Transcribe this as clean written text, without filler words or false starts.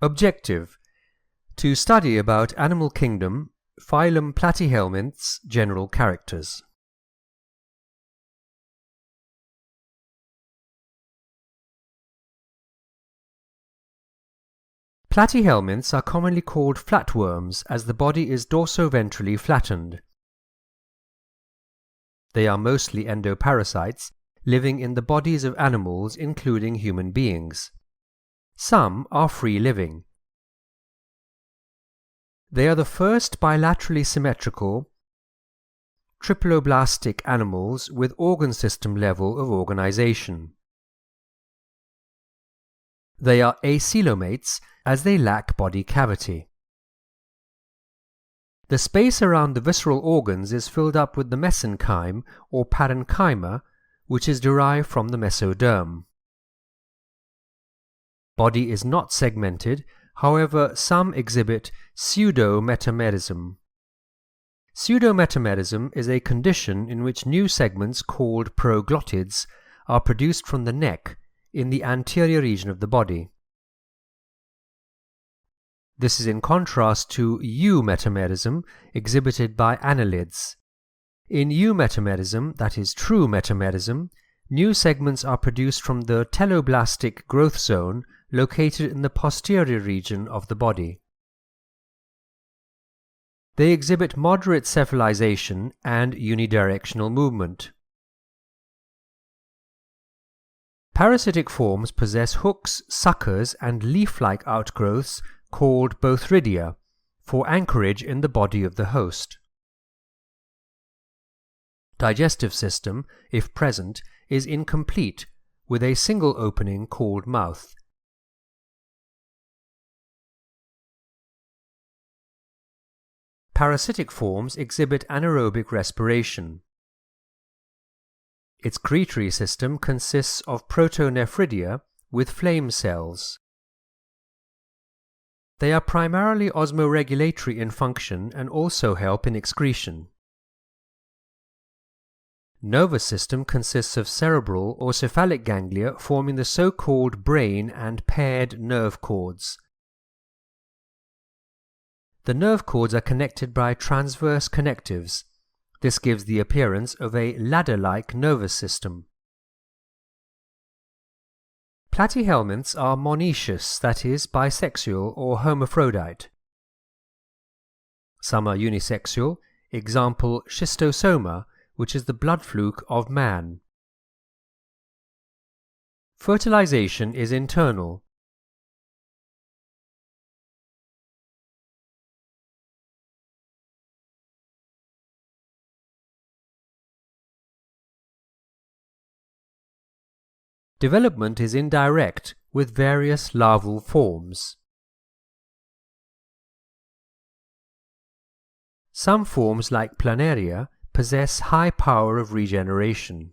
Objective: to study about animal kingdom, Phylum Platyhelminthes, general characters. Platyhelminthes are commonly called flatworms as the body is dorsoventrally flattened. They are mostly endoparasites, living in the bodies of animals including human beings. Some are free-living. They are the first bilaterally symmetrical, triploblastic animals with organ system level of organization. They are acoelomates as they lack body cavity. The space around the visceral organs is filled up with the mesenchyme or parenchyma, which is derived from the mesoderm. Body is not segmented, however some exhibit pseudo-metamerism. Pseudo-metamerism is a condition in which new segments called proglottids are produced from the neck in the anterior region of the body. This is in contrast to eumetamerism exhibited by annelids. In eumetamerism, that is true metamerism, new segments are produced from the teloblastic growth zone located in the posterior region of the body. They exhibit moderate cephalization and unidirectional movement. Parasitic forms possess hooks, suckers, and leaf-like outgrowths called bothridia for anchorage in the body of the host. Digestive system, if present, is incomplete with a single opening called mouth. Parasitic forms exhibit anaerobic respiration. Its excretory system consists of protonephridia with flame cells. They are primarily osmoregulatory in function and also help in excretion. Nervous system consists of cerebral or cephalic ganglia forming the so-called brain and paired nerve cords. The nerve cords are connected by transverse connectives. This gives the appearance of a ladder-like nervous system. Platyhelminthes are monoecious, that is, bisexual or hermaphrodite. Some are unisexual, example schistosoma, which is the blood fluke of man. Fertilization is internal. Development is indirect with various larval forms. Some forms like Planaria possess high power of regeneration.